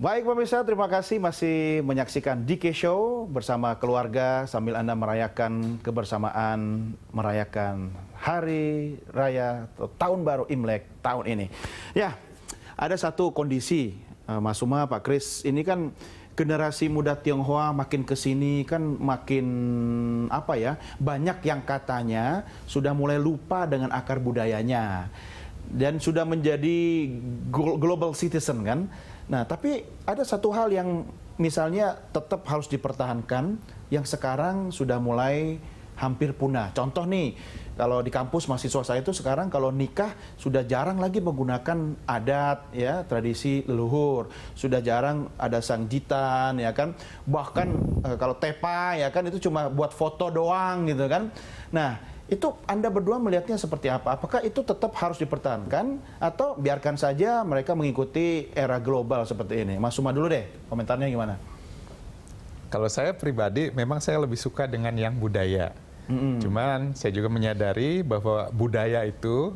Baik pemirsa, terima kasih masih menyaksikan DK Show bersama keluarga sambil Anda merayakan kebersamaan, merayakan Hari Raya atau Tahun Baru Imlek tahun ini. Ya, ada satu kondisi, Mas Suma, Pak Kris, ini kan generasi muda Tionghoa makin ke sini kan makin apa ya, banyak yang katanya sudah mulai lupa dengan akar budayanya dan sudah menjadi global citizen kan. Nah, tapi ada satu hal yang misalnya tetap harus dipertahankan yang sekarang sudah mulai hampir punah. Contoh nih, kalau di kampus mahasiswa saya itu sekarang kalau nikah sudah jarang lagi menggunakan adat ya, tradisi leluhur. Sudah jarang ada sangjitan ya kan. Bahkan kalau tepa ya kan itu cuma buat foto doang gitu kan. Nah, itu Anda berdua melihatnya seperti apa? Apakah itu tetap harus dipertahankan atau biarkan saja mereka mengikuti era global seperti ini? Mas Suma dulu deh, komentarnya gimana? Kalau saya pribadi, memang saya lebih suka dengan yang budaya. Cuman saya juga menyadari bahwa budaya itu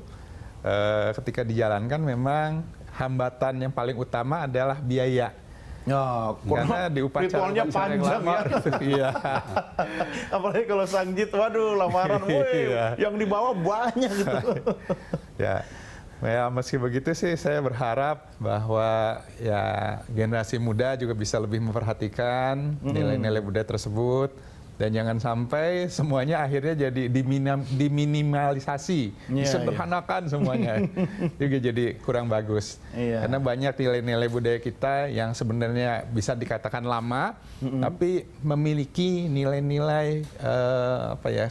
ketika dijalankan memang hambatan yang paling utama adalah biaya. Ya, karena di upacara panjang lama, ya. Iya. Apalagi kalau sangjit, waduh lamaran, yang dibawa banyak gitu. Ya, meski begitu sih saya berharap bahwa ya generasi muda juga bisa lebih memperhatikan nilai-nilai budaya tersebut. Dan jangan sampai semuanya akhirnya jadi diminimalisasi, disederhanakan semuanya. Juga jadi kurang bagus. Karena banyak nilai-nilai budaya kita yang sebenarnya bisa dikatakan lama, tapi memiliki nilai-nilai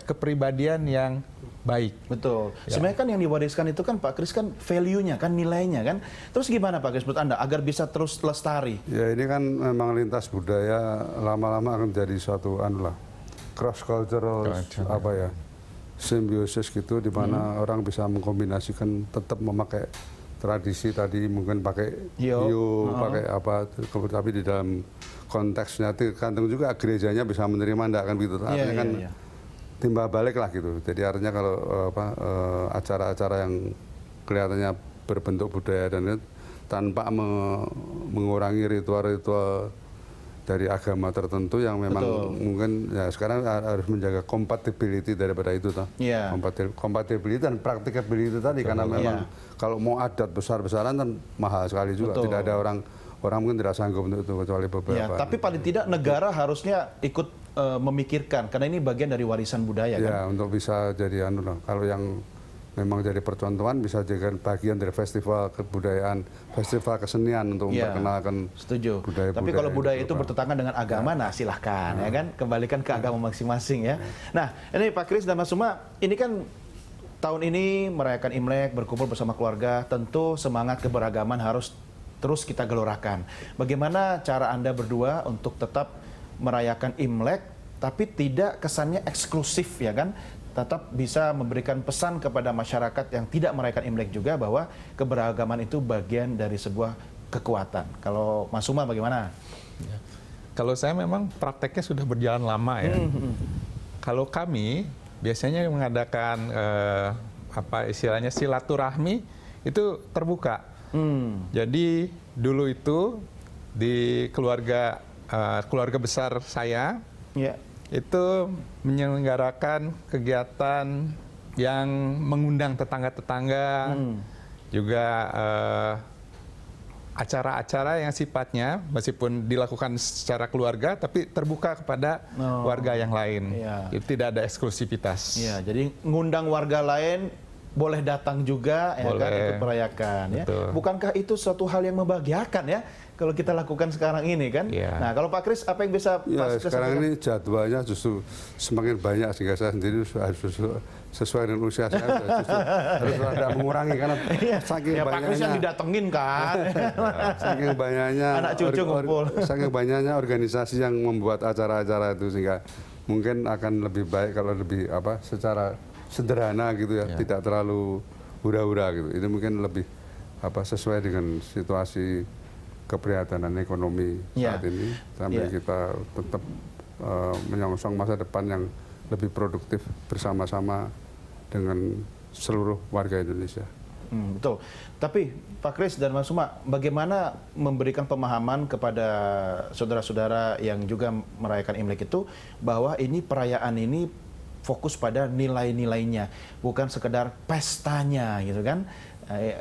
kepribadian yang baik. Betul. Ya. Sebenarnya kan yang diwariskan itu kan Pak Kris kan value-nya kan, nilainya kan. Terus gimana Pak Kris menurut Anda agar bisa terus lestari? Ya ini kan memang lintas budaya lama-lama akan jadi suatu cross cultural simbiosis gitu, di mana orang bisa mengkombinasikan tetap memakai tradisi tadi, mungkin pakai pakai apa, tapi di dalam konteksnya tergantung juga gerejanya bisa menerima enggak kan gitu. Artinya kan timbal balik lah gitu. Jadi artinya kalau acara-acara yang kelihatannya berbentuk budaya dan itu tanpa mengurangi ritual-ritual dari agama tertentu yang memang mungkin ya sekarang harus menjaga compatibility daripada itu compatibility dan practicability tadi. Karena memang kalau mau adat besar-besaran kan mahal sekali juga. Tidak ada orang mungkin tidak sanggup untuk itu kecuali beberapa. Tapi paling tidak negara harusnya ikut memikirkan karena ini bagian dari warisan budaya kan. Ya, untuk bisa jadi kalau yang memang jadi percontohan bisa jadi bagian dari festival kebudayaan, festival kesenian untuk memperkenalkan budaya-budaya. Tapi kalau budaya itu bertentangan dengan agama, nah silahkan ya kan, kembalikan ke agama masing-masing ya. Nah, ini Pak Kris dan Mas Suma, ini kan tahun ini merayakan Imlek, berkumpul bersama keluarga, tentu semangat keberagaman harus terus kita gelorakan. Bagaimana cara Anda berdua untuk tetap merayakan Imlek, tapi tidak kesannya eksklusif ya kan? Tetap bisa memberikan pesan kepada masyarakat yang tidak merayakan Imlek juga bahwa keberagaman itu bagian dari sebuah kekuatan. Kalau Mas Suma bagaimana? Ya. Kalau saya memang prakteknya sudah berjalan lama ya. Kalau kami biasanya mengadakan istilahnya silaturahmi itu terbuka. Jadi dulu itu di keluarga besar saya. Itu menyelenggarakan kegiatan yang mengundang tetangga-tetangga, juga acara-acara yang sifatnya meskipun dilakukan secara keluarga tapi terbuka kepada warga yang lain. Itu tidak ada eksklusivitas. Jadi ngundang warga lain boleh datang juga ya kan, ikut merayakan ya. Bukankah itu suatu hal yang membahagiakan ya kalau kita lakukan sekarang ini kan? Nah, kalau Pak Kris apa yang bisa sekarang ini jadwalnya justru semakin banyak sehingga saya sendiri harus sesuai dengan usia saya harus ada mengurangi karena saking banyaknya. Pak Kris yang didatengin kan. Saking banyaknya anak cucu ngumpul. Saking banyaknya organisasi yang membuat acara-acara itu sehingga mungkin akan lebih baik kalau lebih secara sederhana gitu ya, tidak terlalu hura-hura gitu. Itu mungkin lebih sesuai dengan situasi keprihatinan ekonomi saat ini sampai kita tetap menyongsong masa depan yang lebih produktif bersama-sama dengan seluruh warga Indonesia. Betul. Tapi Pak Kris dan Mas Suma, bagaimana memberikan pemahaman kepada saudara-saudara yang juga merayakan Imlek itu bahwa ini perayaan ini fokus pada nilai-nilainya, bukan sekedar pestanya gitu kan.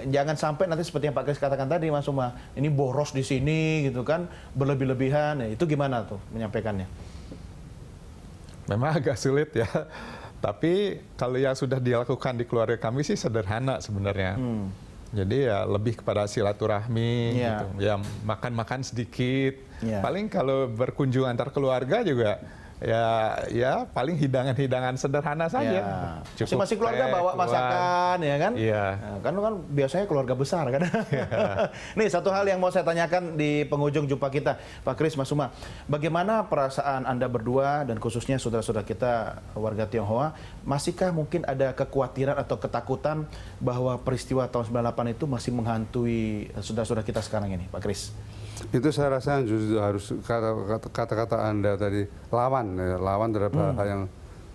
Jangan sampai nanti seperti yang Pak Kris katakan tadi Mas Suma, ini boros di sini gitu kan, berlebih-lebihan. Itu gimana tuh menyampaikannya? Memang agak sulit ya. Tapi kalau yang sudah dilakukan di keluarga kami sih sederhana sebenarnya. Jadi ya lebih kepada silaturahmi, gitu. Ya makan-makan sedikit. Paling kalau berkunjung antar keluarga juga ya paling hidangan-hidangan sederhana saja. Masing-masing keluarga bawa masakan, ya kan? Iya. Nah, kan biasanya keluarga besar kan. Nih satu hal yang mau saya tanyakan di penghujung jumpa kita, Pak Kris, Mas Suma, bagaimana perasaan Anda berdua dan khususnya saudara-saudara kita warga Tionghoa, masihkah mungkin ada kekhawatiran atau ketakutan bahwa peristiwa tahun 98 itu masih menghantui saudara-saudara kita sekarang ini, Pak Kris? Itu saya rasa justru harus kata-kata Anda tadi lawan terhadap hal yang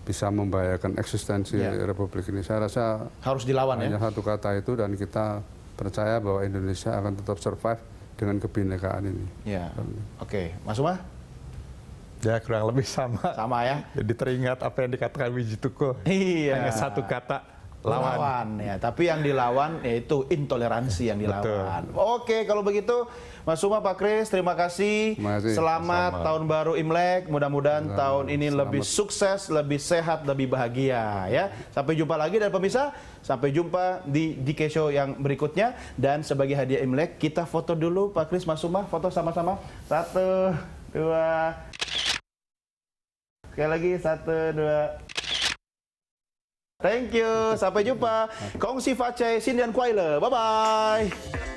bisa membahayakan eksistensi Republik ini. Saya rasa harus dilawan hanya satu kata itu dan kita percaya bahwa Indonesia akan tetap survive dengan kebinekaan ini. Ya. Oke, Mas Suma? Ya kurang lebih sama. Sama ya. Jadi teringat apa yang dikatakan Wiji Tukul. Iya. Hanya satu kata. Lawan ya, tapi yang dilawan yaitu intoleransi yang dilawan. Betul. Oke, kalau begitu Mas Suma, Pak Kris, terima kasih. Selamat Tahun Baru Imlek. Mudah-mudahan tahun ini lebih sukses, lebih sehat, lebih bahagia ya. Sampai jumpa lagi dan pemirsa, sampai jumpa di DK Show yang berikutnya. Dan sebagai hadiah Imlek kita foto dulu, Pak Kris, Mas Suma, foto sama-sama. 1, 2. Sekali lagi 1, 2. Thank you, sampai jumpa. Kong si Facai, Sindian Kuaile, bye-bye.